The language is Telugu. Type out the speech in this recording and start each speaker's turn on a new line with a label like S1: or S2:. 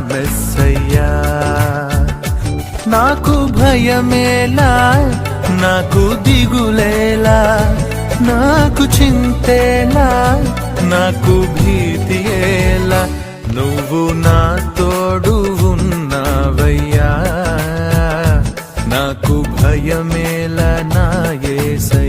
S1: మెస్సయ్యా. నాకు భయమేలా, నాకు దిగులేలా, నాకు చింతేలా, నాకు భీతియేలా, నువ్వు నా తోడు ఉన్నావయ్యా. నాకు భయమేలా నా యేసయ్యా.